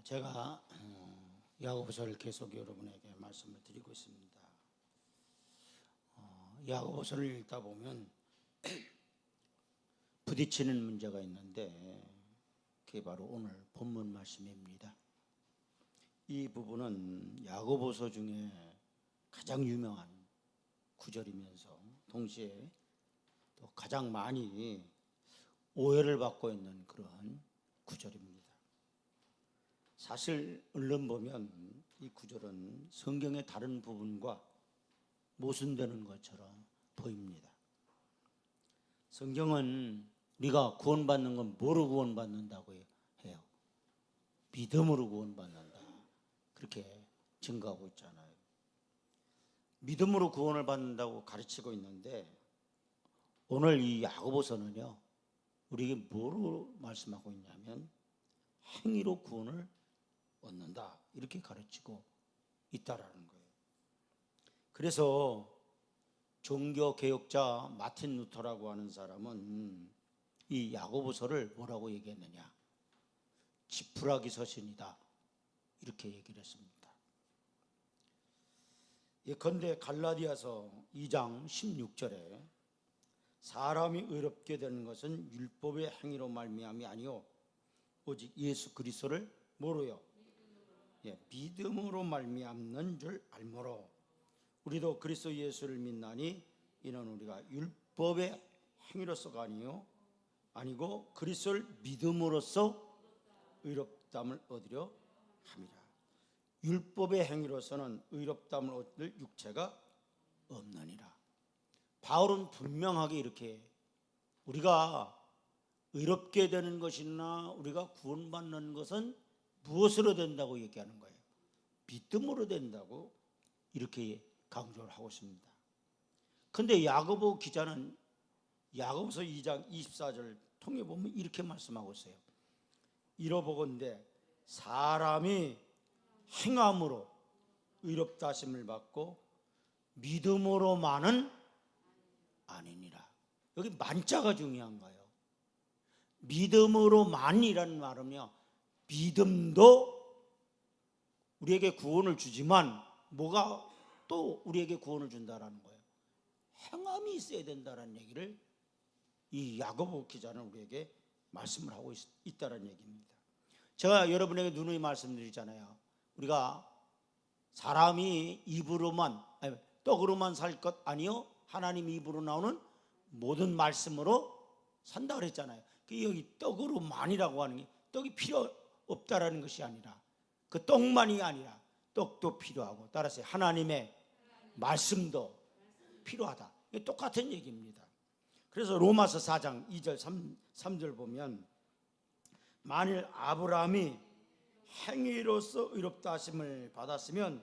제가 야고보서를 계속 여러분에게 말씀을 드리고 있습니다. 야고보서를 읽다 보면 부딪히는 문제가 있는데 그게 바로 오늘 본문 말씀입니다. 이 부분은 야고보서 중에 가장 유명한 구절이면서 동시에 또 가장 많이 오해를 받고 있는 그런 구절입니다. 사실 얼른 보면 이 구절은 성경의 다른 부분과 모순되는 것처럼 보입니다. 성경은 우리가 구원받는 건 뭐로 구원받는다고 해요? 믿음으로 구원받는다, 그렇게 증거하고 있잖아요. 믿음으로 구원을 받는다고 가르치고 있는데 오늘 이 야고보서는요, 우리에게 뭐로 말씀하고 있냐면 행위로 구원을 얻는다, 이렇게 가르치고 있다라는 거예요. 그래서 종교개혁자 마틴 루터라고 하는 사람은 이 야고보서를 뭐라고 얘기했느냐, 지푸라기 서신이다, 이렇게 얘기를 했습니다. 예컨대 갈라디아서 2장 16절에 사람이 의롭게 되는 것은 율법의 행위로 말미암이 아니요 오직 예수 그리스도를 뭐로요? 믿음으로 말미암는 줄 알므로 우리도 그리스도 예수를 믿나니 이는 우리가 율법의 행위로서가 아니고 그리스도를 믿음으로써 의롭다함을 얻으려 함이라. 율법의 행위로서는 의롭다함을 얻을 육체가 없느니라. 바울은 분명하게 이렇게 우리가 의롭게 되는 것이나 우리가 구원받는 것은 무엇으로 된다고 얘기하는 거예요? 믿음으로 된다고 이렇게 강조를 하고 있습니다. 그런데 야고보 기자는 야고보서 2장 24절 통해 보면 이렇게 말씀하고 있어요. 이러보건대 사람이 행함으로 의롭다 하심을 받고 믿음으로만은 아니니라. 여기 만자가 중요한 거예요. 믿음으로만이라는 말은요, 믿음도 우리에게 구원을 주지만 뭐가 또 우리에게 구원을 준다라는 거예요? 행함이 있어야 된다라는 얘기를 이 야고보 기자는 우리에게 말씀을 하고 있다라는 얘기입니다. 제가 여러분에게 누누이 말씀드리잖아요. 우리가 사람이 떡으로만 살 것 아니요 하나님 입으로 나오는 모든 말씀으로 산다 그랬잖아요. 여기 떡으로만이라고 하는 게 떡이 필요 없다라는 것이 아니라 그 떡만이 아니라 떡도 필요하고 따라서 하나님의 말씀도 필요하다. 이게 똑같은 얘기입니다. 그래서 로마서 4장 2절 3절 보면 만일 아브라함이 행위로서 의롭다 하심을 받았으면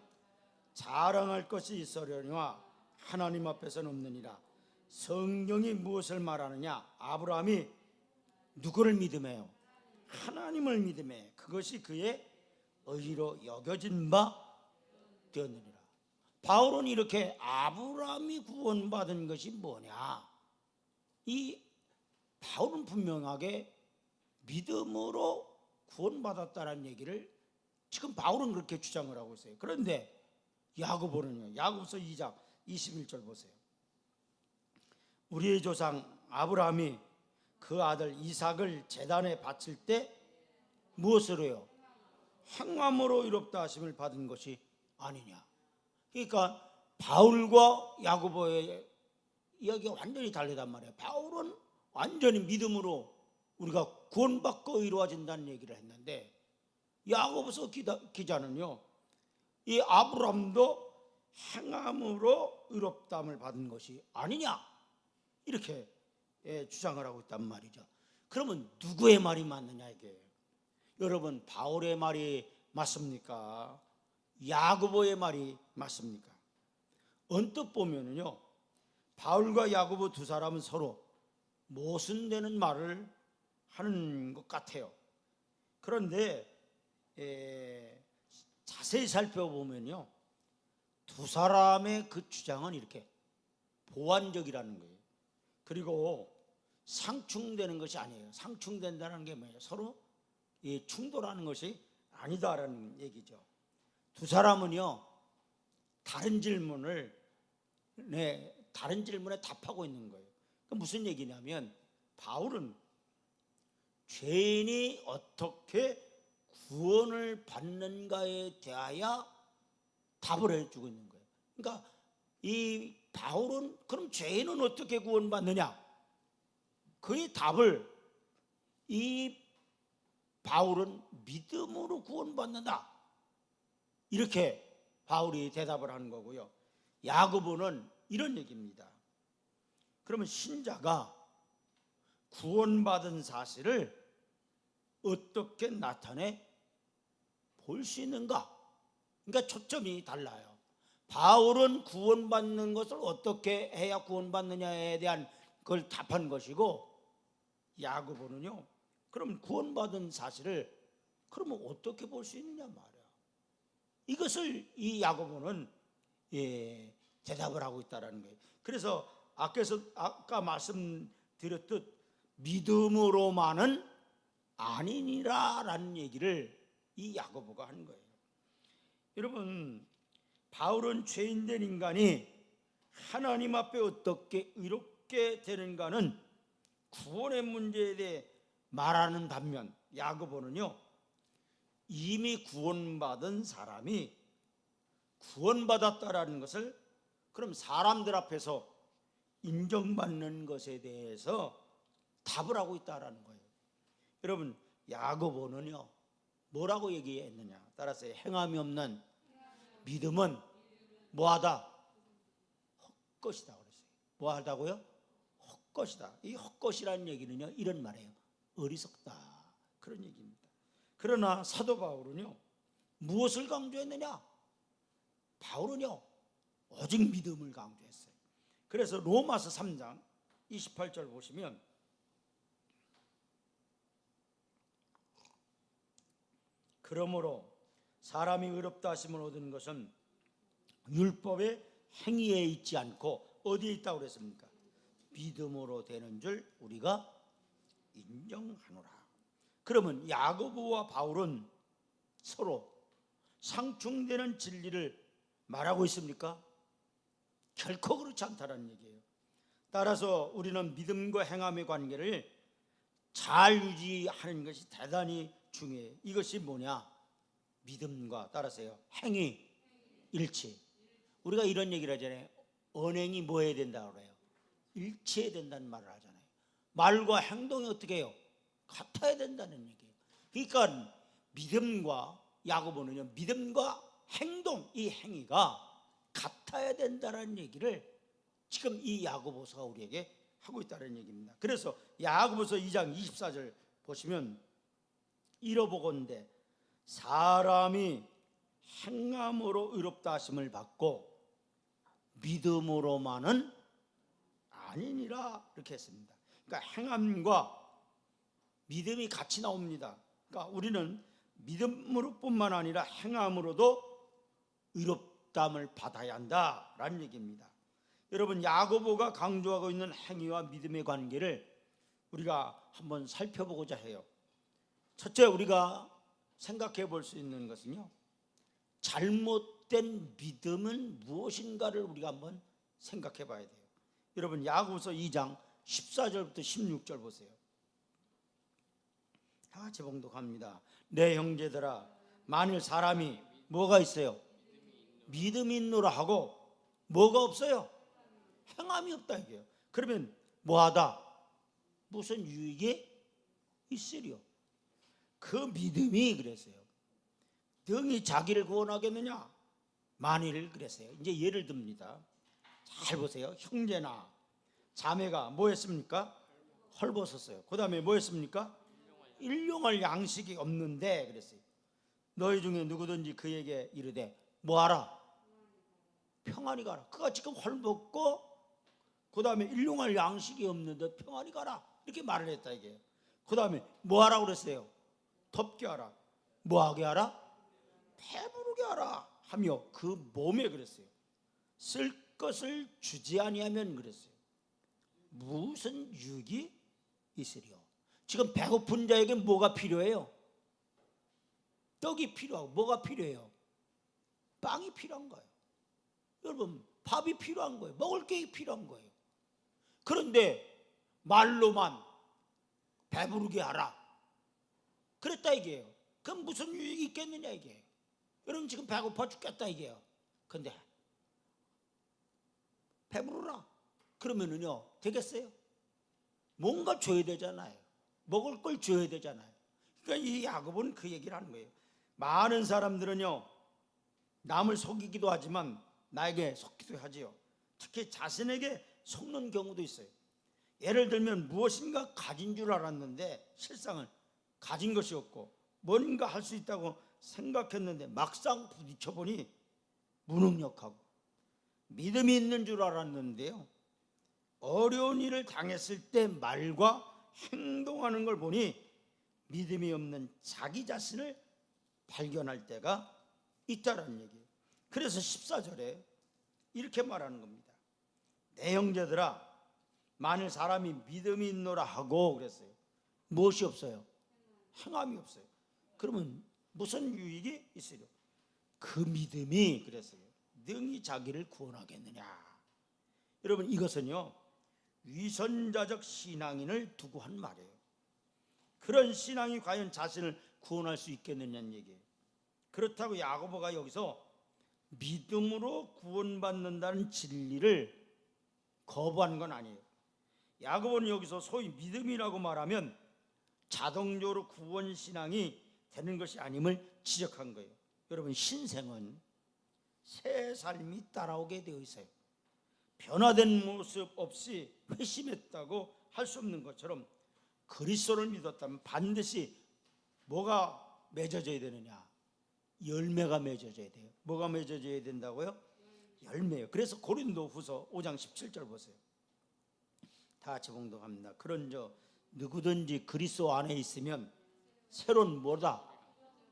자랑할 것이 있으려니와 하나님 앞에서는 없느니라. 성경이 무엇을 말하느냐? 아브라함이 누구를 믿음해요? 하나님을 믿음해 그것이 그의 의로 여겨진 바 되었느니라. 바울은 이렇게 아브라함이 구원받은 것이 뭐냐? 이 바울은 분명하게 믿음으로 구원받았다는 얘기를 지금 바울은 그렇게 주장을 하고 있어요. 그런데 야고보는요, 야고보서 2장 21절 보세요. 우리의 조상 아브라함이 그 아들 이삭을 제단에 바칠 때 무엇으로요? 행함으로 의롭다 하심을 받은 것이 아니냐. 그러니까 바울과 야고보의 이야기가 완전히 다르단 말이에요. 바울은 완전히 믿음으로 우리가 구원받고 의로워진다는 얘기를 했는데 야고보서 기자는요, 이 아브라함도 행함으로 의롭다함을 받은 것이 아니냐, 이렇게 주장을 하고 있단 말이죠. 그러면 누구의 말이 맞느냐 이게? 여러분, 바울의 말이 맞습니까? 야고보의 말이 맞습니까? 언뜻 보면은요, 바울과 야고보 두 사람은 서로 모순되는 말을 하는 것 같아요. 그런데 자세히 살펴보면요, 두 사람의 그 주장은 이렇게 보완적이라는 거예요. 그리고 상충되는 것이 아니에요. 상충된다는 게 뭐예요? 서로 충돌하는 것이 아니다라는 얘기죠. 두 사람은요 다른 질문에 답하고 있는 거예요. 그 무슨 얘기냐면 바울은 죄인이 어떻게 구원을 받는가에 대하여 답을 해주고 있는 거예요. 그러니까 이 바울은 그럼 죄인은 어떻게 구원받느냐? 그의 답을 이 바울은 믿음으로 구원받는다. 이렇게 바울이 대답을 하는 거고요. 야고보는 이런 얘기입니다. 그러면 신자가 구원받은 사실을 어떻게 나타내 볼 수 있는가? 그러니까 초점이 달라요. 바울은 구원받는 것을 어떻게 해야 구원받느냐에 대한 걸 답한 것이고, 야고보는요 그럼 구원받은 사실을 그러면 어떻게 볼 수 있느냐 말이야. 이것을 이 야고보는 대답을 하고 있다는 거예요. 그래서 아까 말씀드렸듯 믿음으로만은 아니니라라는 얘기를 이 야고보가 하는 거예요. 여러분, 바울은 죄인된 인간이 하나님 앞에 어떻게 의롭게 되는가는 구원의 문제에 대해 말하는 반면, 야고보는요 이미 구원받은 사람이 구원받았다라는 것을 그럼 사람들 앞에서 인정받는 것에 대해서 답을 하고 있다라는 거예요. 여러분, 야고보는요 뭐라고 얘기했느냐? 따라서 행함이 없는 믿음은 뭐하다? 헛것이다 그랬어요. 뭐하다고요? 헛것이다. 이 헛것이라는 얘기는요 이런 말이에요. 어리석다, 그런 얘기입니다. 그러나 사도 바울은요 무엇을 강조했느냐? 바울은요 오직 믿음을 강조했어요. 그래서 로마서 3장 28절 보시면 그러므로 사람이 의롭다 하심을 얻은 것은 율법의 행위에 있지 않고 어디에 있다고 그랬습니까? 믿음으로 되는 줄 우리가 인정하노라. 그러면 야고보와 바울은 서로 상충되는 진리를 말하고 있습니까? 결코 그렇지 않다는 얘기예요. 따라서 우리는 믿음과 행함의 관계를 잘 유지하는 것이 대단히 중요해요. 이것이 뭐냐? 믿음과 따라서요 행위 일치. 우리가 이런 얘기를 하잖아요. 언행이 뭐 해야 된다고 그래요? 일치해야 된다는 말을 하잖아요. 말과 행동이 어떻게 해요? 같아야 된다는 얘기예요. 그러니까 믿음과, 야고보는요 믿음과 행동, 이 행위가 같아야 된다는 얘기를 지금 이 야고보서가 우리에게 하고 있다는 얘기입니다. 그래서 야고보서 2장 24절 보시면 이러보건대 사람이 행함으로 의롭다 하심을 받고 믿음으로만은 아니니라, 이렇게 했습니다. 그러니까 행함과 믿음이 같이 나옵니다. 그러니까 우리는 믿음으로 뿐만 아니라 행함으로도 의롭담을 받아야 한다라는 얘기입니다. 여러분, 야고보가 강조하고 있는 행위와 믿음의 관계를 우리가 한번 살펴보고자 해요. 첫째, 우리가 생각해 볼 수 있는 것은요, 잘못된 믿음은 무엇인가를 우리가 한번 생각해 봐야 돼요. 여러분, 야고보서 2장 14절부터 16절 보세요. 다 같이 봉독합니다. 내 형제들아, 만일 사람이 뭐가 있어요? 믿음이 있노라 하고 뭐가 없어요? 행함이 없다 이게요. 그러면 뭐하다? 무슨 유익이 있으리요? 그 믿음이 그랬어요. 등이 자기를 구원하겠느냐? 만일 그랬어요. 이제 예를 듭니다. 잘 보세요. 형제나 자매가 뭐 했습니까? 헐벗었어요. 그 다음에 뭐 했습니까? 일용할 양식이 없는데 그랬어요. 너희 중에 누구든지 그에게 이르되 뭐하라? 평안히 가라. 그가 지금 헐벗고 그 다음에 일용할 양식이 없는데 평안히 가라, 이렇게 말을 했다 이게. 그 다음에 뭐하라고 그랬어요? 덥게 하라. 뭐하게 하라? 배부르게 하라 하며 그 몸에 그랬어요. 쓸 것을 주지 아니하면 그랬어요. 무슨 유익이 있으리요? 지금 배고픈 자에게 뭐가 필요해요? 떡이 필요하고 뭐가 필요해요? 빵이 필요한 거예요. 여러분, 밥이 필요한 거예요. 먹을 게 필요한 거예요. 그런데 말로만 배부르게 하라 그랬다 이게요. 그럼 무슨 유익이 있겠느냐 이게요. 여러분 지금 배고파 죽겠다 이게요. 근데 배부르라 그러면은요 되겠어요? 뭔가 줘야 되잖아요. 먹을 걸 줘야 되잖아요. 그러니까 이 야곱은 그 얘기를 하는 거예요. 많은 사람들은요 남을 속이기도 하지만 나에게 속기도 하지요. 특히 자신에게 속는 경우도 있어요. 예를 들면 무엇인가 가진 줄 알았는데 실상은 가진 것이 없고 뭔가 할 수 있다고 생각했는데 막상 부딪혀보니 무능력하고 믿음이 있는 줄 알았는데요 어려운 일을 당했을 때 말과 행동하는 걸 보니 믿음이 없는 자기 자신을 발견할 때가 있다라는 얘기예요. 그래서 14절에 이렇게 말하는 겁니다. 내 형제들아 만일 사람이 믿음이 있노라 하고 그랬어요. 무엇이 없어요? 행함이 없어요. 그러면 무슨 유익이 있으려? 그 믿음이 그랬어요. 능히 자기를 구원하겠느냐. 여러분 이것은요 위선자적 신앙인을 두고 한 말이에요. 그런 신앙이 과연 자신을 구원할 수 있겠느냐는 얘기예요. 그렇다고 야고보가 여기서 믿음으로 구원받는다는 진리를 거부한 건 아니에요. 야고보는 여기서 소위 믿음이라고 말하면 자동적으로 구원 신앙이 되는 것이 아님을 지적한 거예요. 여러분 신생은 새 삶이 따라오게 되어 있어요. 변화된 모습 없이 회심했다고 할 수 없는 것처럼 그리스도를 믿었다면 반드시 뭐가 맺어져야 되느냐? 열매가 맺어져야 돼요. 뭐가 맺어져야 된다고요? 열매요. 그래서 고린도후서 5장 17절 보세요. 다 같이 봉독합니다. 그런저 누구든지 그리스도 안에 있으면 새로운 뭐다?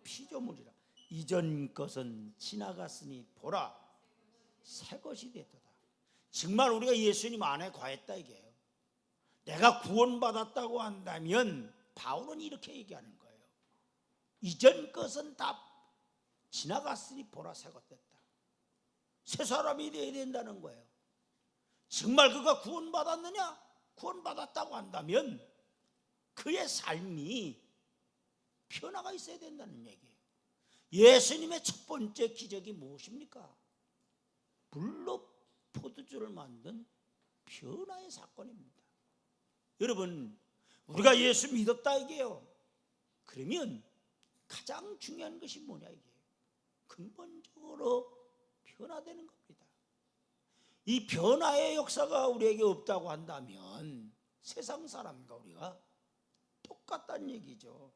피조물이라. 이전 것은 지나갔으니 보라 새 것이 됐도다. 정말 우리가 예수님 안에 거했다 이게요. 내가 구원받았다고 한다면 바울은 이렇게 얘기하는 거예요. 이전 것은 다 지나갔으니 보라 새 것 됐다. 새 사람이 되어야 된다는 거예요. 정말 그가 구원받았느냐? 구원받았다고 한다면 그의 삶이 변화가 있어야 된다는 얘기예요. 예수님의 첫 번째 기적이 무엇입니까? 물로 포도주를 만든 변화의 사건입니다. 여러분 우리가 예수 믿었다 이게요. 그러면 가장 중요한 것이 뭐냐 이게요. 근본적으로 변화되는 겁니다. 이 변화의 역사가 우리에게 없다고 한다면 세상 사람과 우리가 똑같다는 얘기죠.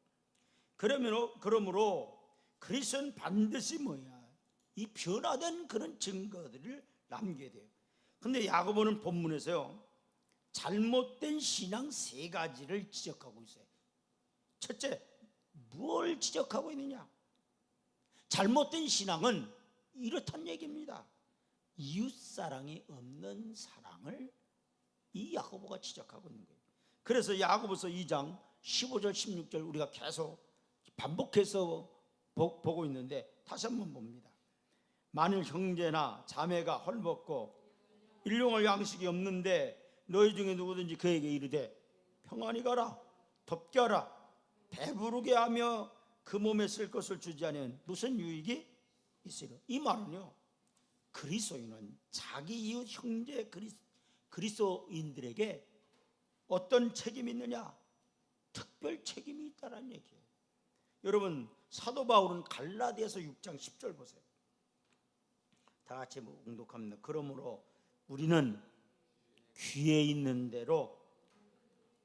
그러므로 그리스도는 반드시 뭐야? 이 변화된 그런 증거들을 남겨야 돼요. 그런데 야고보는 본문에서요 잘못된 신앙 세 가지를 지적하고 있어요. 첫째, 뭘 지적하고 있느냐? 잘못된 신앙은 이렇단 얘기입니다. 이웃사랑이 없는 사랑을 이 야고보가 지적하고 있는 거예요. 그래서 야고보서 2장 15절 16절 우리가 계속 반복해서 보고 있는데 다시 한번 봅니다. 만일 형제나 자매가 헐벗고 일용할 양식이 없는데 너희 중에 누구든지 그에게 이르되 평안히 가라 덥게 하라 배부르게 하며 그 몸에 쓸 것을 주지 않으면 무슨 유익이 있으려? 이 말은요 그리스도인은 자기 이웃 형제 그리스도인들에게 어떤 책임이 있느냐? 특별 책임이 있다는 얘기예요. 여러분 사도 바울은 갈라디아서 6장 10절 보세요. 다 같이 봉독합니다. 그러므로 우리는 귀에 있는 대로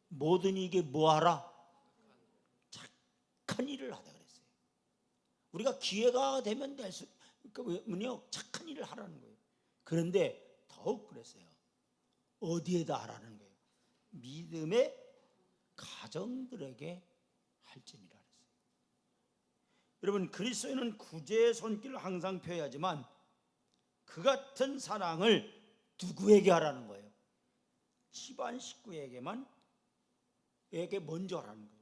모든 이게 뭐하라? 착한 일을 하다 그랬어요. 우리가 기회가 되면 될 수, 그러니까 착한 일을 하라는 거예요. 그런데 더욱 그랬어요. 어디에다 하라는 거예요? 믿음의 가정들에게 할지니라 그랬어요. 여러분 그리스도인은 구제의 손길을 항상 펴야지만 그 같은 사랑을 누구에게 하라는 거예요? 집안 식구에게만 먼저 하라는 거예요.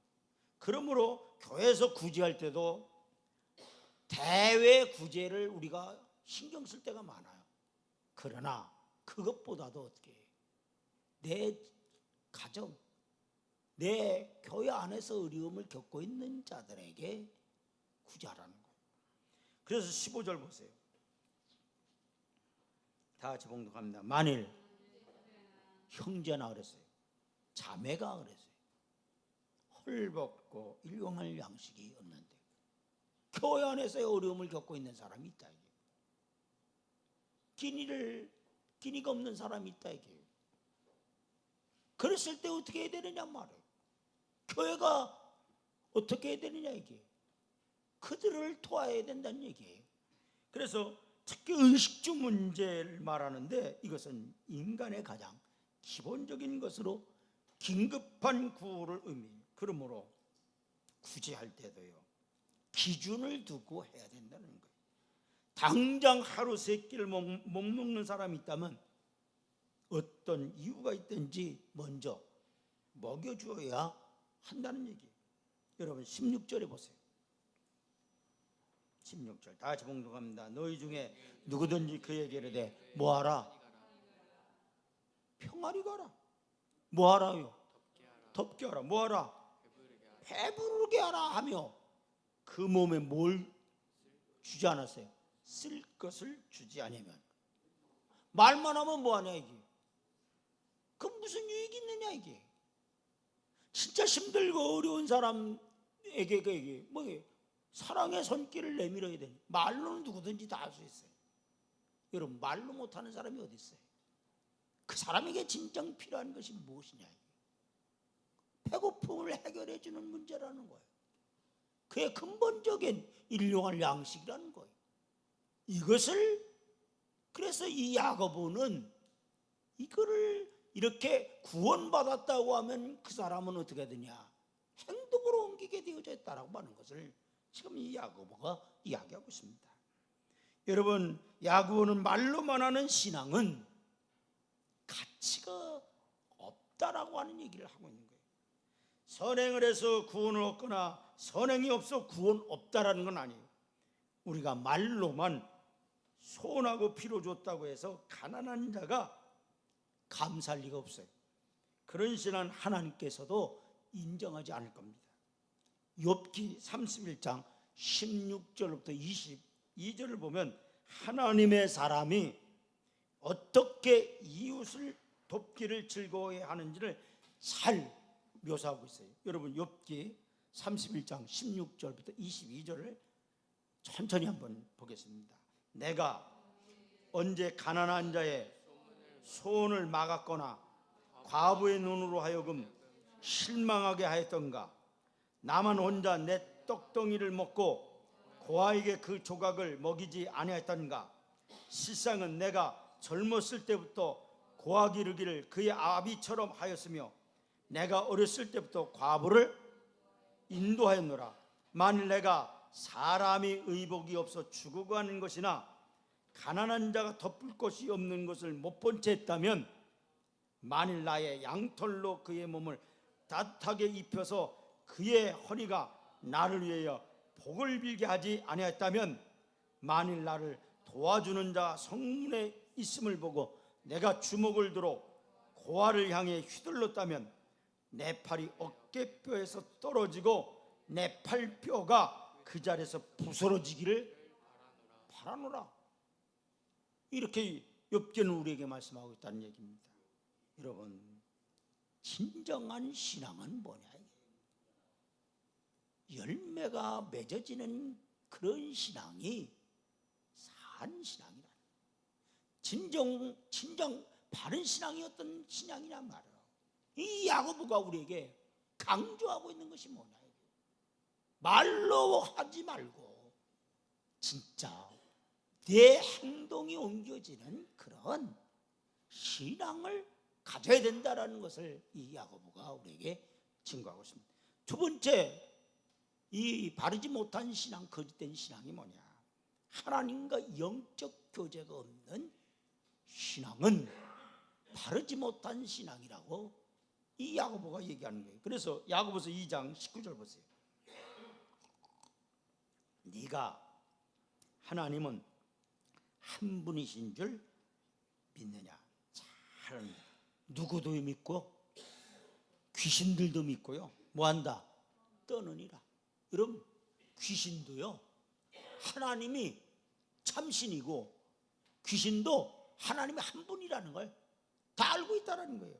그러므로 교회에서 구제할 때도 대외 구제를 우리가 신경 쓸 때가 많아요. 그러나 그것보다도 어떻게 해요? 내 가정, 내 교회 안에서 어려움을 겪고 있는 자들에게 구제하라는 거예요. 그래서 15절 보세요. 다 같이 봉독합니다. 만일 형제나 그랬어요, 자매가 그랬어요, 헐벗고 일용할 양식이 없는데 교회 안에서의 어려움을 겪고 있는 사람이 있다. 끼니가 없는 사람이 있다. 이게 그랬을 때 어떻게 해야 되느냐 말이에요. 교회가 어떻게 해야 되느냐, 이게 그들을 도와야 된다는 얘기예요. 그래서 특히 의식주 문제를 말하는데 이것은 인간의 가장 기본적인 것으로 긴급한 구호를 의미해요. 그러므로 구제할 때도요, 기준을 두고 해야 된다는 거예요. 당장 하루 세 끼를 못 먹는 사람이 있다면 어떤 이유가 있든지 먼저 먹여줘야 한다는 얘기예요. 여러분 16절에 보세요. 16절 다 같이 봉독합니다. 너희 중에 누구든지 그에게 이르되 뭐하라? 평안히 가라. 뭐하라요? 덥게 하라. 뭐하라? 배부르게 하라 하며 그 몸에 뭘 주지 않았어요? 쓸 것을 주지 않으면. 말만 하면 뭐하냐 이게. 그 무슨 유익이 있느냐 이게. 진짜 힘들고 어려운 사람에게 그에게 뭐예요? 사랑의 손길을 내밀어야 되는. 말로는 누구든지 다 할 수 있어요. 여러분 말로 못하는 사람이 어디 있어요? 그 사람에게 진정 필요한 것이 무엇이냐. 배고픔을 해결해 주는 문제라는 거예요. 그의 근본적인 일용할 양식이라는 거예요. 이것을 그래서 이 야고보는 이거를 이렇게 구원받았다고 하면 그 사람은 어떻게 되냐, 행동으로 옮기게 되어져 있다라고 하는 것을 지금 이 야고보가 이야기하고 있습니다. 여러분 야고보는 말로만 하는 신앙은 가치가 없다라고 하는 얘기를 하고 있는 거예요. 선행을 해서 구원을 얻거나 선행이 없어 구원 없다라는 건 아니에요. 우리가 말로만 소원하고 피로 줬다고 해서 가난한 자가 감사할 리가 없어요. 그런 신앙은 하나님께서도 인정하지 않을 겁니다. 욥기 31장 16절부터 22절을 보면 하나님의 사람이 어떻게 이웃을 돕기를 즐거워해 하는지를 잘 묘사하고 있어요. 여러분 욥기 31장 16절부터 22절을 천천히 한번 보겠습니다. 내가 언제 가난한 자의 소원을 막았거나 과부의 눈으로 하여금 실망하게 하였던가. 나만 혼자 내 떡덩이를 먹고 고아에게 그 조각을 먹이지 아니하였던가. 실상은 내가 젊었을 때부터 고아 기르기를 그의 아비처럼 하였으며 내가 어렸을 때부터 과부를 인도하였노라. 만일 내가 사람이 의복이 없어 죽어가는 것이나 가난한 자가 덮을 것이 없는 것을 못 본 채 했다면, 만일 나의 양털로 그의 몸을 따뜻하게 입혀서 그의 허리가 나를 위하여 복을 빌게 하지 아니했다면, 만일 나를 도와주는 자 성문에 있음을 보고 내가 주먹을 들어 고아를 향해 휘둘렀다면 내 팔이 어깨뼈에서 떨어지고 내 팔뼈가 그 자리에서 부스러지기를 바라노라. 이렇게 욥기는 우리에게 말씀하고 있다는 얘기입니다. 여러분 진정한 신앙은 뭐냐, 열매가 맺어지는 그런 신앙이 산 신앙이라. 진정 바른 신앙이 어떤 신앙이란 말이에요. 이 야고보가 우리에게 강조하고 있는 것이 뭐냐, 말로 하지 말고 진짜 내 행동이 옮겨지는 그런 신앙을 가져야 된다라는 것을 이 야고보가 우리에게 증거하고 있습니다. 두 번째, 이 바르지 못한 신앙, 거짓된 신앙이 뭐냐? 하나님과 영적 교제가 없는 신앙은 바르지 못한 신앙이라고 이 야고보가 얘기하는 거예요. 그래서 야고보서 2장 19절 보세요. 네가 하나님은 한 분이신 줄 믿느냐? 잘 누구도 믿고 귀신들도 믿고요. 뭐한다? 떠느니라. 여러분, 귀신도요, 하나님이 참신이고 귀신도 하나님의 한 분이라는 걸 다 알고 있다는 거예요.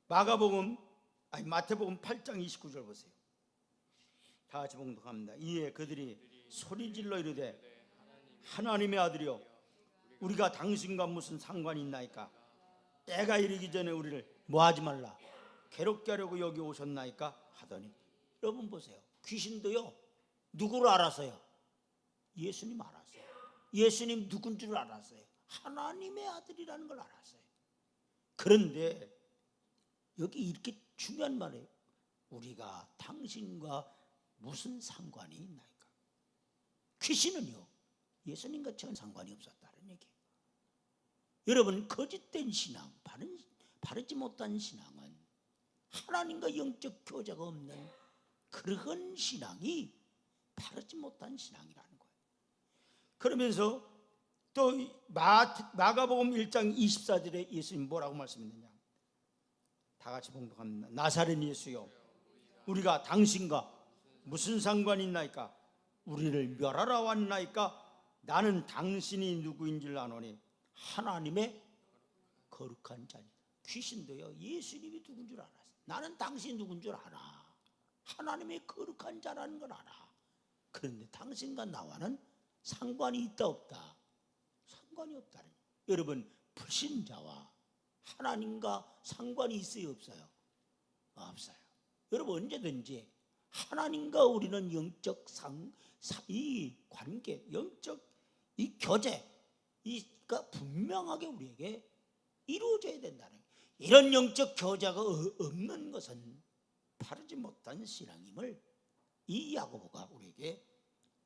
마태복음 8장 29절 보세요. 다 같이 봉독합니다. 이에 그들이 소리질러 이르되 하나님의 아들이여 우리가 당신과 무슨 상관이 있나이까? 때가 이르기 전에 우리를 뭐하지 말라 괴롭게 하려고 여기 오셨나이까? 하더니, 여러분 보세요. 귀신도요, 누구를 알았어요? 예수님 알았어요. 예수님 누군 줄 알았어요. 하나님의 아들이라는 걸 알았어요. 그런데 여기 이렇게 중요한 말이에요. 우리가 당신과 무슨 상관이 있나이까? 귀신은요, 예수님과 전 상관이 없었다는 얘기예요. 여러분, 거짓된 신앙, 바르지 못한 신앙은 하나님과 영적 교제가 없는 그런 신앙이 바르지 못한 신앙이라는 거예요. 그러면서 또 마가복음 1장 24절에 예수님 뭐라고 말씀했느냐? 다 같이 봉독합니다. 나사렛 예수여 우리가 당신과 무슨 상관이 있나이까? 우리를 멸하러 왔나이까? 나는 당신이 누구인 줄 아노니 하나님의 거룩한 자니다. 귀신도요, 예수님이 누군 줄 알았어요. 나는 당신이 누군 줄 알아. 하나님의 거룩한 자라는 걸 알아. 그런데 당신과 나와는 상관이 있다 없다? 상관이 없다는. 여러분, 불신자와 하나님과 상관이 있어요 없어요? 없어요. 여러분, 언제든지 하나님과 우리는 영적 이 관계, 영적 이 교제, 이가 분명하게 우리에게 이루어져야 된다는 거예요. 이런 영적 교제가 없는 것은 바르지 못한 신앙임을 이 야고보가 우리에게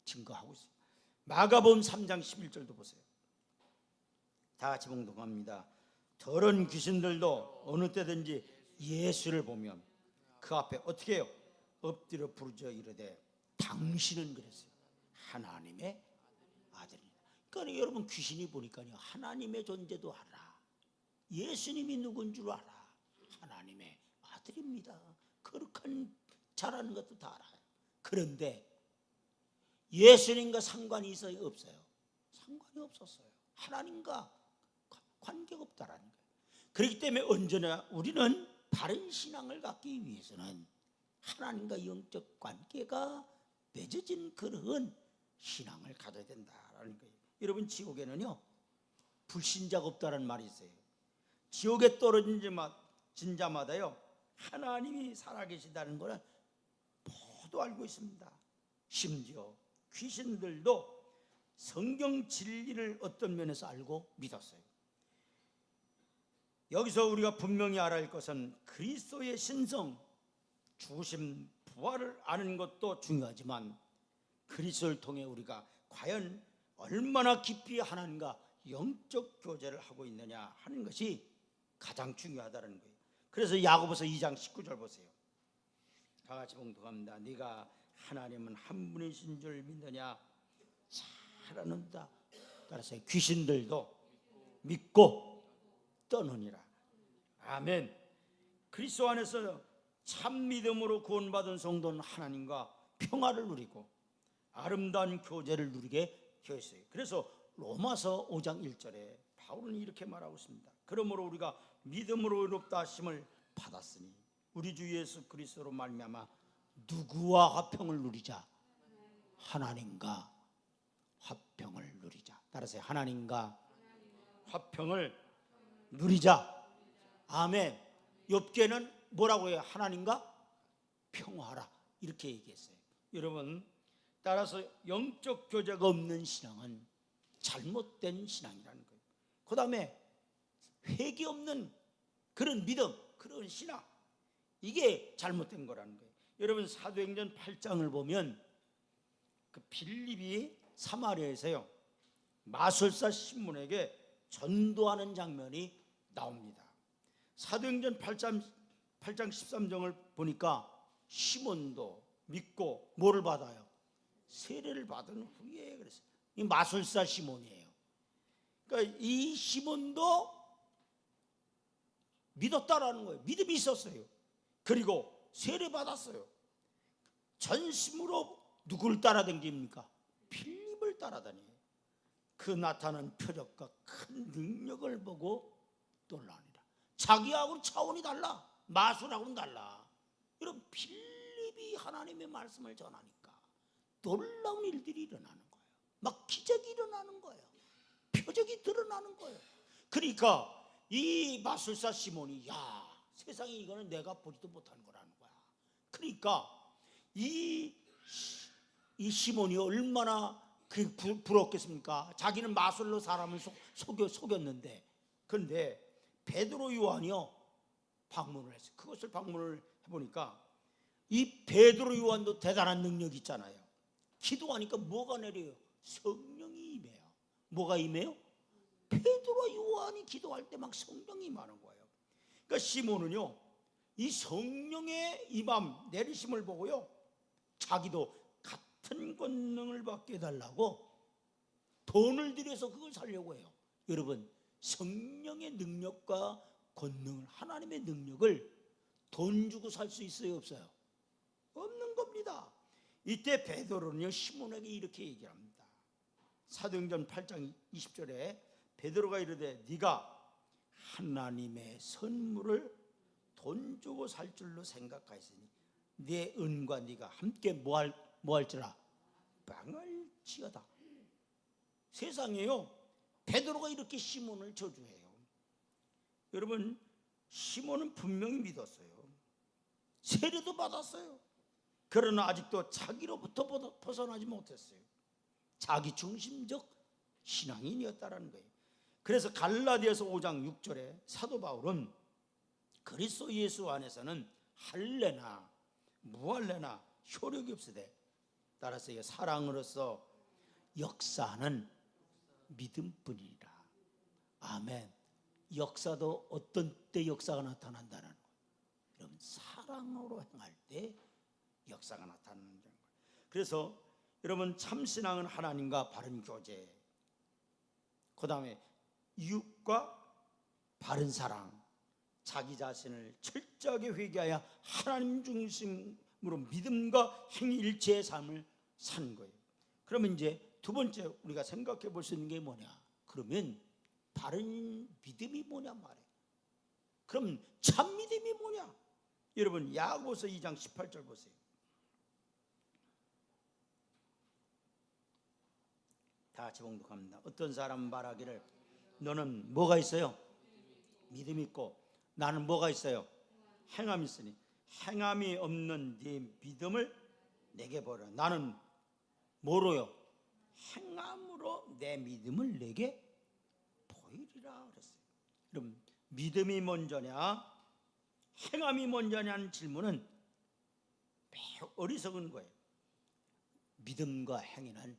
증거하고 있습니다. 마가복음 3장 11절도 보세요. 다 같이 봉독합니다. 더러운 귀신들도 어느 때든지 예수를 보면 그 앞에 어떻게 해요? 엎드려 부르짖어 이르되 당신은 그랬어요. 하나님의 아들이다. 그러니까 여러분, 귀신이 보니까요, 하나님의 존재도 알아. 예수님이 누군 줄 알아. 하나님의 아들입니다. 거룩한 자라는 것도 다 알아요. 그런데 예수님과 상관이 있어요 없어요? 상관이 없었어요. 하나님과 관계가 없다라는 거예요. 그렇기 때문에 언제나 우리는 바른 신앙을 갖기 위해서는 하나님과 영적 관계가 맺어진 그런 신앙을 가져야 된다라는 거예요. 여러분, 지옥에는요, 불신자가 없다는 말이 있어요. 지옥에 떨어진 자마다요, 하나님이 살아계시다는 것을 모두 알고 있습니다. 심지어 귀신들도 성경 진리를 어떤 면에서 알고 믿었어요. 여기서 우리가 분명히 알아야 할 것은 그리스도의 신성, 죽으심, 부활을 아는 것도 중요하지만 그리스도를 통해 우리가 과연 얼마나 깊이 하나님과 영적 교제를 하고 있느냐 하는 것이 가장 중요하다는 거예요. 그래서 야고보서 2장 19절 보세요. 다 같이 봉독합니다. 네가 하나님은 한 분이신 줄 믿느냐? 잘 아는다. 따라서 귀신들도 믿고 떠느니라. 아멘. 그리스도 안에서 참 믿음으로 구원받은 성도는 하나님과 평화를 누리고 아름다운 교제를 누리게 되어 있어요. 그래서 로마서 5장 1절에 바울은 이렇게 말하고 있습니다. 그러므로 우리가 믿음으로 의롭다 하심을 받았으니 우리 주 예수 그리스도로 말미암아 누구와 화평을 누리자? 하나님과 화평을 누리자. 따라서 하나님과 화평을 누리자. 아멘. 욥기에는 뭐라고 해요? 하나님과 평화하라 이렇게 얘기했어요. 여러분, 따라서 영적 교제가 없는 신앙은 잘못된 신앙이라는 거예요. 그 다음에 회개 없는 그런 믿음, 그런 신앙, 이게 잘못된 거라는 거예요. 여러분, 사도행전 8장을 보면 그 빌립이 사마리아에서요 마술사 시몬에게 전도하는 장면이 나옵니다. 사도행전 8장 13절을 보니까 시몬도 믿고 뭐를 받아요? 세례를 받은 후에 그랬어요. 이 마술사 시몬이에요. 그러니까 이 시몬도 믿었다라는 거예요. 믿음이 있었어요. 그리고 세례받았어요. 전심으로 누구를 따라다닙니까? 필립을 따라다녀요. 그 나타난 표적과 큰 능력을 보고 놀라니라. 자기하고는 차원이 달라. 마술하고는 달라. 여러분, 필립이 하나님의 말씀을 전하니까 놀라운 일들이 일어나는 거예요. 막 기적이 일어나는 거예요. 표적이 드러나는 거예요. 그러니까 이 마술사 시몬이, 야, 세상에 이거는 내가 보지도 못하는 거라는 거야. 그러니까 이 시몬이 얼마나 부럽겠습니까? 자기는 마술로 사람을 속였는데. 그런데 베드로 요한이요 방문을 했어요. 그것을 방문을 해보니까 이 베드로 요한도 대단한 능력이 있잖아요. 기도하니까 뭐가 내려요? 성령이 임해요. 뭐가 임해요? 베드로 요한이 기도할 때 막 성령이 임하는 거예요. 그러니까 시몬은요 이 성령의 임함 내리심을 보고요 자기도 같은 권능을 받게 해달라고 돈을 들여서 그걸 살려고 해요. 여러분, 성령의 능력과 권능을, 하나님의 능력을 돈 주고 살 수 있어요, 없어요? 없는 겁니다. 이때 베드로는요 시몬에게 이렇게 얘기합니다. 사도행전 8장 20절에 베드로가 이르되 네가 하나님의 선물을 돈 주고 살 줄로 생각하였으니 네 은과 네가 함께 뭐할지라 빵을 치어다. 세상에요 베드로가 이렇게 시몬을 저주해요. 여러분, 시몬은 분명히 믿었어요. 세례도 받았어요. 그러나 아직도 자기로부터 벗어나지 못했어요. 자기 중심적 신앙인이었다라는 거예요. 그래서 갈라디아서 5장 6절에 사도 바울은 그리스도 예수 안에서는 할례나 무할례나 효력이 없으되 따라서 사랑으로서 역사는 믿음뿐이라. 아멘. 역사도 어떤 때 역사가 나타난다는 거예요. 여러분, 사랑으로 행할 때 역사가 나타나는 거예요. 그래서 여러분, 참신앙은 하나님과 바른 교제, 그 다음에 이웃과 바른 사랑, 자기 자신을 철저하게 회개하여 하나님 중심으로 믿음과 행위 일체의 삶을 사는 거예요. 그러면 이제 두 번째 우리가 생각해 볼 수 있는 게 뭐냐? 그러면 바른 믿음이 뭐냐 말이에요. 그럼 참 믿음이 뭐냐? 여러분, 야고보서 2장 18절 보세요. 다 같이 봉독합니다. 어떤 사람은 말하기를 너는 뭐가 있어요? 믿음이 있고 나는 뭐가 있어요? 행함이 있으니 행함이 없는 네 믿음을 내게 보라. 나는 뭐로요? 행함으로 내 믿음을 내게 보이리라 그랬어요. 그럼 믿음이 먼저냐 행함이 먼저냐는 질문은 매우 어리석은 거예요. 믿음과 행위는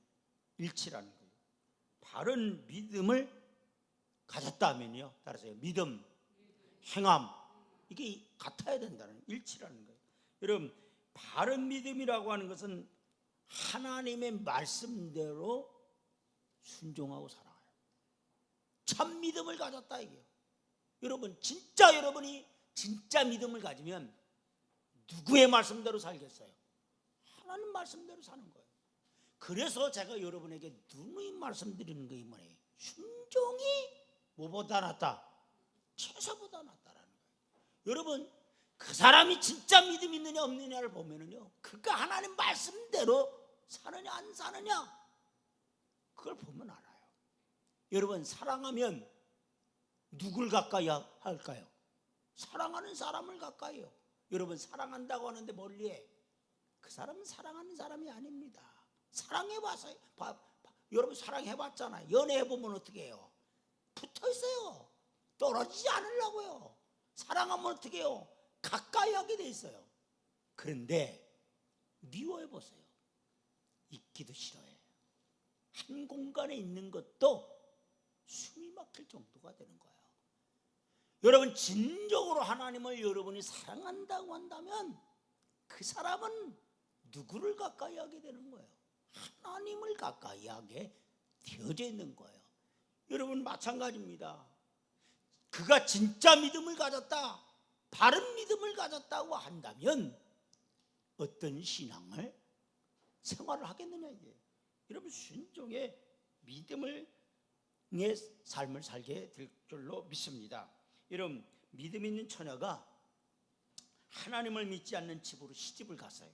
일치라는 거예요. 바른 믿음을 가졌다면요, 따라서요, 믿음, 행함 이게 같아야 된다는, 일치라는 거예요. 여러분, 바른 믿음이라고 하는 것은 하나님의 말씀대로 순종하고 살아가요. 참 믿음을 가졌다 이게요. 여러분, 진짜 여러분이 진짜 믿음을 가지면 누구의 말씀대로 살겠어요? 하나님 말씀대로 사는 거예요. 그래서 제가 여러분에게 누누이 말씀드리는 게 뭐예요? 순종이 뭐보다 낫다? 제사보다 낫다라는 거예요. 여러분, 그 사람이 진짜 믿음 있느냐 없느냐를 보면은요, 그가 하나님 말씀대로 사느냐 안 사느냐 그걸 보면 알아요. 여러분, 사랑하면 누굴 가까이 할까요? 사랑하는 사람을 가까이요. 여러분, 사랑한다고 하는데 멀리해. 그 사람은 사랑하는 사람이 아닙니다. 사랑해봐서 여러분 사랑해봤잖아요. 연애해보면 어떻게 해요? 붙어있어요. 떨어지지 않으려고요. 사랑하면 어떻게 해요? 가까이 하게 돼 있어요. 그런데 미워해보세요. 있기도 싫어해. 한 공간에 있는 것도 숨이 막힐 정도가 되는 거예요. 여러분, 진정으로 하나님을 여러분이 사랑한다고 한다면 그 사람은 누구를 가까이 하게 되는 거예요? 하나님을 가까이 하게 되어져 있는 거예요. 여러분 마찬가지입니다. 그가 진짜 믿음을 가졌다, 바른 믿음을 가졌다고 한다면 어떤 신앙을 생활을 하겠느냐 이게. 여러분 순종의 믿음의 삶을 살게 될 줄로 믿습니다. 여러분 믿음 있는 처녀가 하나님을 믿지 않는 집으로 시집을 갔어요.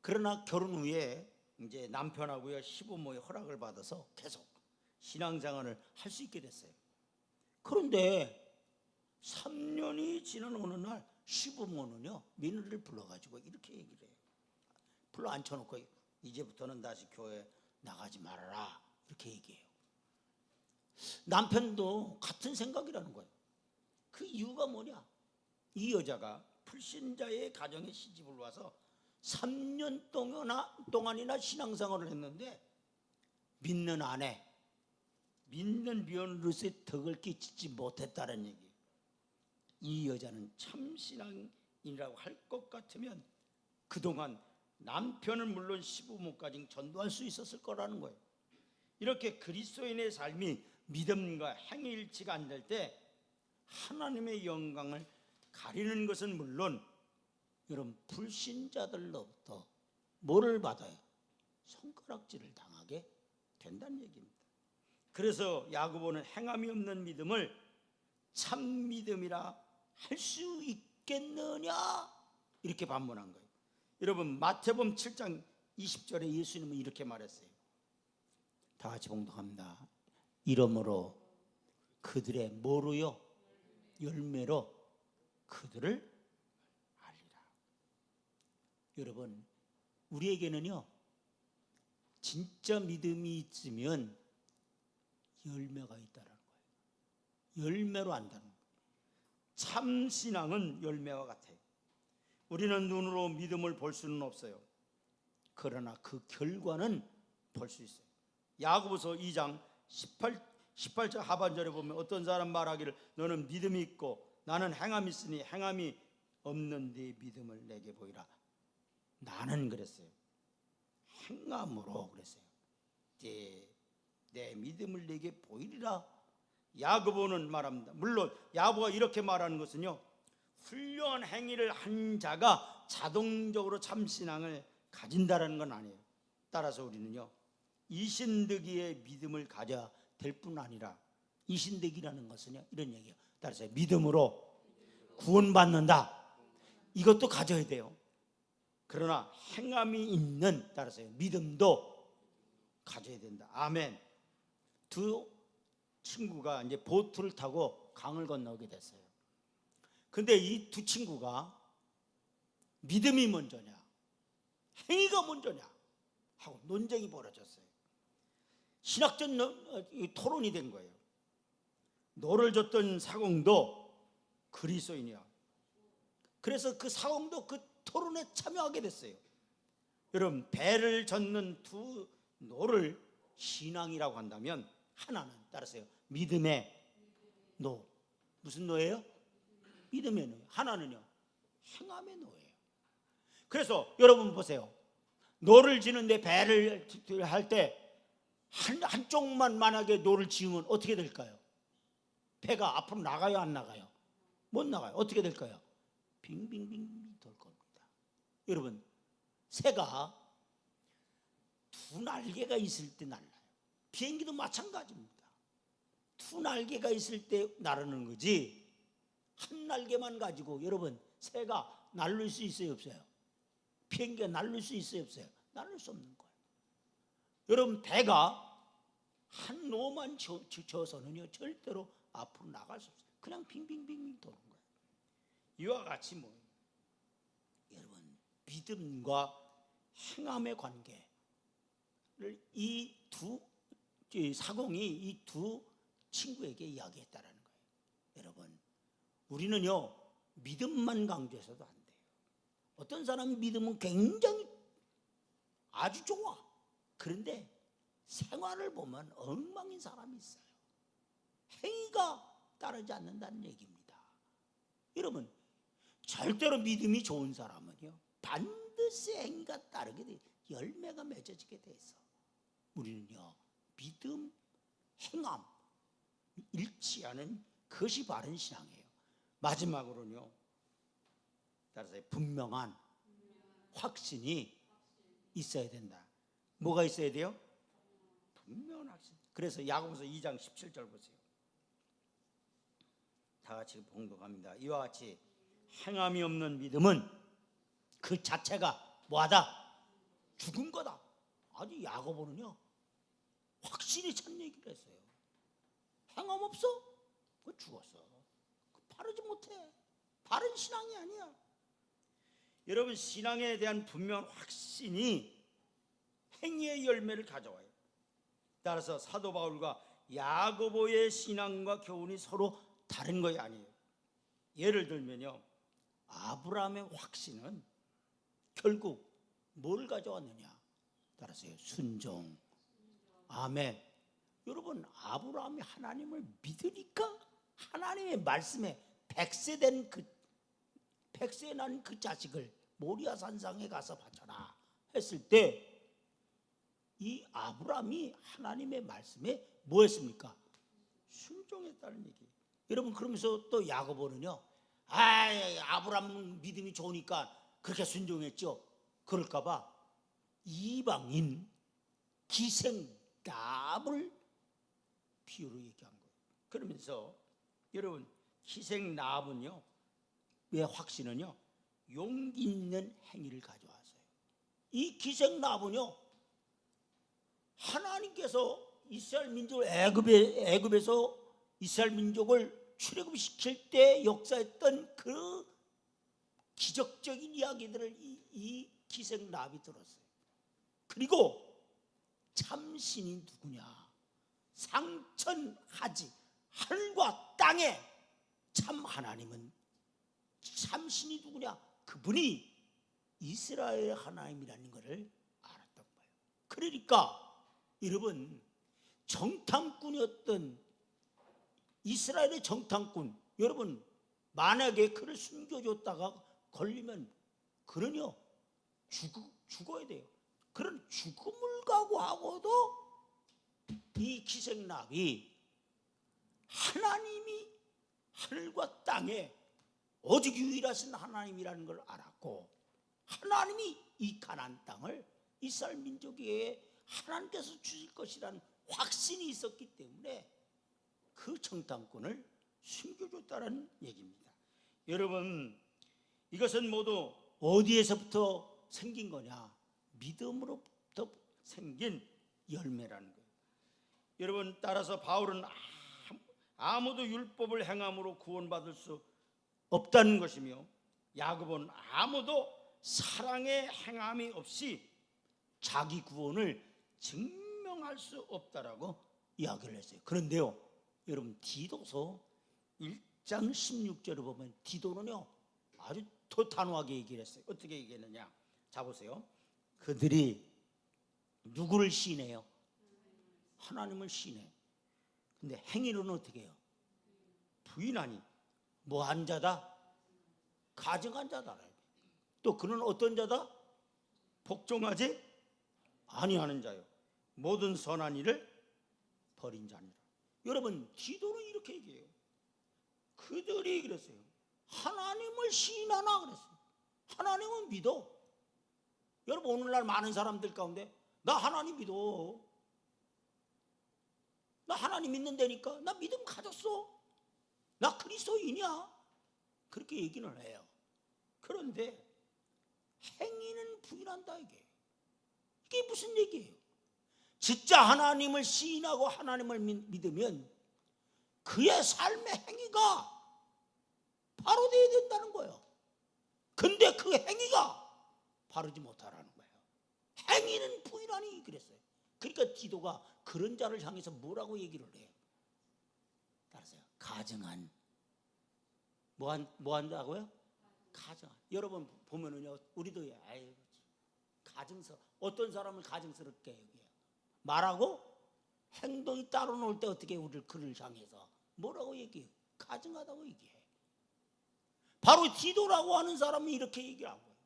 그러나 결혼 후에 이제 남편하고요 시부모의 허락을 받아서 계속 신앙생활을 할 수 있게 됐어요. 그런데 3년이 지난 어느 날 시부모는요 며느리를 불러가지고 이렇게 얘기를 해요. 불러 앉혀놓고 이제부터는 다시 교회 나가지 말아라 이렇게 얘기해요. 남편도 같은 생각이라는 거예요. 그 이유가 뭐냐? 이 여자가 불신자의 가정에 시집을 와서 3년 동안이나 신앙생활을 했는데 믿는 아내, 믿는 며느리의 덕을 끼치지 못했다는 얘기. 이 여자는 참신앙이라고 할 것 같으면 그동안 남편은 물론 시부모까지 전도할 수 있었을 거라는 거예요. 이렇게 그리스도인의 삶이 믿음과 행위 일치가 안 될 때 하나님의 영광을 가리는 것은 물론 여러분 불신자들로부터 뭐를 받아요? 손가락질을 당하게 된다는 얘기입니다. 그래서 야고보는 행함이 없는 믿음을 참 믿음이라 할 수 있겠느냐 이렇게 반문한 거예요. 여러분 마태복음 7장 20절에 예수님은 이렇게 말했어요. 다 같이 봉독합니다. 이러므로 그들의 뭐로요? 열매로 그들을 알리라. 여러분 우리에게는요 진짜 믿음이 있으면 열매가 있다는 거예요. 열매로 안다는 거예요. 참 신앙은 열매와 같아요. 우리는 눈으로 믿음을 볼 수는 없어요. 그러나 그 결과는 볼 수 있어요. 야고보서 2장 18절 하반절에 보면 어떤 사람 말하기를 너는 믿음이 있고 나는 행함이 있으니 행함이 없는 네 믿음을 내게 보이라. 나는 그랬어요. 행함으로 그랬어요. 내 믿음을 내게 보이리라. 야고보는 말합니다. 물론 야고보가 이렇게 말하는 것은요 훌륭한 행위를 한 자가 자동적으로 참신앙을 가진다라는 건 아니에요. 따라서 우리는요 이신득이의 믿음을 가져야 될 뿐 아니라 이신득이라는 것은요 이런 얘기예요. 따라서 믿음으로 구원받는다. 이것도 가져야 돼요. 그러나 행함이 있는 따라서요 믿음도 가져야 된다. 아멘. 두 친구가 이제 보트를 타고 강을 건너게 됐어요. 근데 이 두 친구가 믿음이 먼저냐 행위가 먼저냐 하고 논쟁이 벌어졌어요. 신학적 토론이 된 거예요. 노를 줬던 사공도 그리스도인이야. 그래서 그 사공도 그 토론에 참여하게 됐어요. 여러분 배를 젓는 두 노를 신앙이라고 한다면 하나는 따라서요 믿음의 노. 무슨 노예요? 믿음의 노예요. 하나는요 행함의 노예요. 그래서 여러분 보세요. 노를 지는데 배를 할 때 한쪽만 만약에 노를 지으면 어떻게 될까요? 배가 앞으로 나가요 안 나가요? 못 나가요. 어떻게 될까요? 빙빙빙 돌 겁니다. 여러분 새가 두 날개가 있을 때 날라요. 비행기도 마찬가지입니다. 두 날개가 있을 때 나르는 거지 한 날개만 가지고 여러분 새가 날릴 수 있어요 없어요? 비행기가 날릴 수 있어요 없어요? 날릴 수 없는 거예요. 여러분 배가 한 노만 져서는요 절대로 앞으로 나갈 수 없어요. 그냥 빙빙빙 도는 거예요. 이와 같이 뭐 여러분 믿음과 행함의 관계를 이 두 사공이 이 두 친구에게 이야기했다라는 거예요. 여러분 우리는요 믿음만 강조해서도 안 돼요. 어떤 사람은 믿음은 굉장히 아주 좋아. 그런데 생활을 보면 엉망인 사람이 있어요. 행위가 따르지 않는다는 얘기입니다. 여러분 절대로 믿음이 좋은 사람은요 반드시 행위가 따르게 돼 열매가 맺어지게 돼 있어. 우리는요 믿음, 행함 일치하는 그것이 바른 신앙이에요. 마지막으로는요 따라서 분명한 확신이 있어야 된다. 뭐가 있어야 돼요? 분명한 확신. 그래서 야고보서 2장 17절 보세요. 다 같이 봉독합니다. 이와 같이 행함이 없는 믿음은 그 자체가 뭐하다? 죽은 거다. 아니 야고보는요 확실히 참 얘기를 했어요. 행함 없어? 그거 죽었어. 바르지 못해. 바른 신앙이 아니야. 여러분 신앙에 대한 분명한 확신이 행위의 열매를 가져와요. 따라서 사도 바울과 야고보의 신앙과 교훈이 서로 다른 것이 아니에요. 예를 들면요 아브라함의 확신은 결국 뭘 가져왔느냐? 따라서요 순종. 아멘. 여러분 아브라함이 하나님을 믿으니까 하나님의 말씀에 백세 난 그 자식을 모리아 산상에 가서 바쳐라 했을 때 이 아브라함이 하나님의 말씀에 뭐 했습니까? 순종했다는 얘기예요. 여러분 그러면서 또 야고보는요 아브라함은 믿음이 좋으니까 그렇게 순종했죠. 그럴까 봐 이방인 기생납을 비유로 얘기한 거예요. 그러면서 여러분 기생납은요 왜 확신은요 용기 있는 행위를 가져왔어요. 이 기생납은요 하나님께서 이스라엘 민족을 애굽에서 이스라엘 민족을 출애굽시킬 때 역사했던 그 기적적인 이야기들을 이 기생납이 들었어요. 그리고 참신이 누구냐? 상천하지 하늘과 땅에 참 하나님은 참신이 누구냐? 그분이 이스라엘의 하나님이라는 것을 알았던 거예요. 그러니까 여러분 정탐꾼이었던 이스라엘의 정탐꾼 여러분 만약에 그를 숨겨줬다가 걸리면 그는요 죽어야 돼요. 그런 죽음을 각오하고도 이 기생납이 하나님이 하늘과 땅에 오직 유일하신 하나님이라는 걸 알았고 하나님이 이 가나안 땅을 이스라엘 민족에게 하나님께서 주실 것이라는 확신이 있었기 때문에 그 정탐꾼을 숨겨줬다는 얘기입니다. 여러분 이것은 모두 어디에서부터 생긴 거냐? 믿음으로부터 생긴 열매라는 거예요. 여러분 따라서 바울은 아무도 율법을 행함으로 구원받을 수 없다는 것이며 야고보는 아무도 사랑의 행함이 없이 자기 구원을 증명할 수 없다라고 이야기를 했어요. 그런데요 여러분 디도서 1장 16절을 보면 디도는요 아주 더 단호하게 얘기를 했어요. 어떻게 얘기했느냐? 자 보세요. 그들이 누구를 시인해요? 하나님을 시인해. 근데 행위로는 어떻게 해요? 부인하니 뭐한 자다? 가증한 자다. 또 그는 어떤 자다? 복종하지 아니하는 자요 모든 선한 일을 버린 자니라. 여러분 디도는 이렇게 얘기해요. 그들이 그랬어요. 하나님을 시인하나 그랬어요. 하나님은 믿어. 여러분 오늘날 많은 사람들 가운데 나 하나님 믿어. 나 하나님 믿는다니까. 나 믿음 가졌어. 나 그리스도인이야. 그렇게 얘기는 해요. 그런데 행위는 부인한다 이게. 이게 무슨 얘기예요? 진짜 하나님을 시인하고 하나님을 믿으면 그의 삶의 행위가 바로 되어야 된다는 거예요. 근데 그 행위가 바르지 못하라는 거예요. 행위는 부인하니 그랬어요. 그러니까 디도가 그런 자를 향해서 뭐라고 얘기를 해요? 따라서요. 가증한 뭐 한다고요? 가증한. 여러분 보면은요 우리도 아유 가증스러 어떤 사람을 가증스럽게 여기요? 말하고 행동이 따로 놀 때 어떻게 우리를 그를 향해서 뭐라고 얘기해요? 가증하다고 얘기해. 바로 디도라고 하는 사람이 이렇게 얘기한 거예요.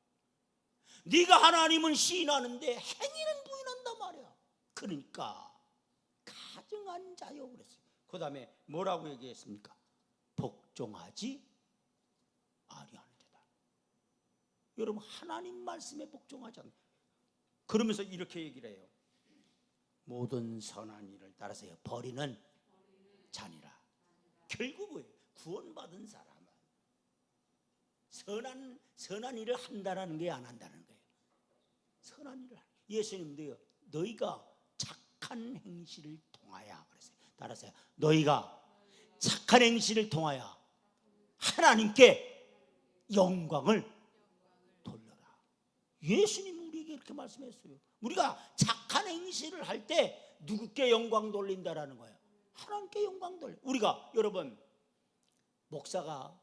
네가 하나님은 시인하는데 행위는 부인한단 말이야. 그러니까 가증한 자요 그랬어요. 그 다음에 뭐라고 얘기했습니까? 복종하지 아니하는 자다. 여러분 하나님 말씀에 복종하지 않는, 그러면서 이렇게 얘기를 해요. 모든 선한 일을 따라서 버리는 자니라. 결국은 구원받은 사람은 선한 일을 한다라는 게 안 한다는 거예요. 선한 일을 예수님도요. 너희가 착한 행실을 통하여 그랬어요. 따라서 너희가 착한 행실을 통하여 하나님께 영광을 돌려라. 예수님 우리에게 이렇게 말씀했어요. 우리가 착한 행실을 할 때 누구께 영광 돌린다라는 거예요? 하나님께 영광 돌려. 우리가 여러분 목사가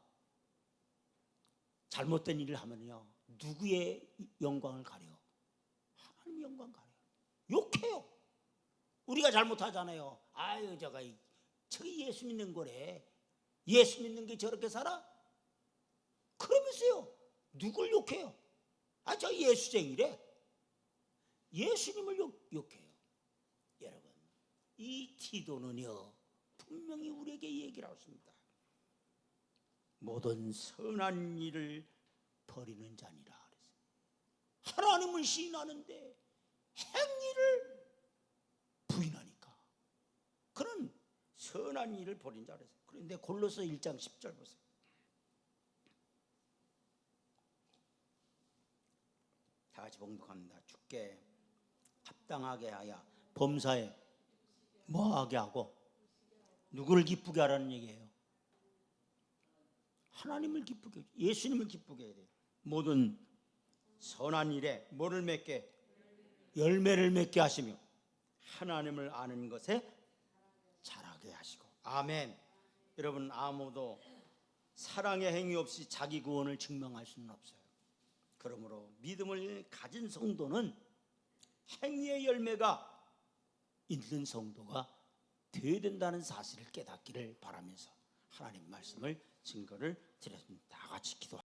잘못된 일을 하면요 누구의 영광을 가려? 하나님 영광 가려. 욕해요. 우리가 잘못하잖아요. 아유 저기 예수 믿는 거래. 예수 믿는 게 저렇게 살아? 그러면서요 누굴 욕해요? 아 저 예수쟁이래. 예수님을 욕해요. 여러분 이 디도는요 분명히 우리에게 얘기를 하고 있습니다. 모든 선한 일을 버리는 자니라 그랬어요. 하나님을 시인하는데 행위를 부인하니까 그는 선한 일을 버린 자 그랬어요. 그런데 골로새 1장 10절 보세요. 다 같이 봉독합니다. 주께 합당하게 하여 범사에 뭐하게 하고 누구를 기쁘게 하라는 얘기예요? 하나님을 기쁘게, 예수님을 기쁘게 해야 돼요. 모든 선한 일에 뭐를 맺게? 열매를 맺게 하시며 하나님을 아는 것에 자라게 하시고. 아멘. 여러분 아무도 사랑의 행위 없이 자기 구원을 증명할 수는 없어요. 그러므로 믿음을 가진 성도는 행위의 열매가 있는 성도가 되어야 된다는 사실을 깨닫기를 바라면서 하나님 말씀을 증거를 드렸습니다. 다 같이 기도.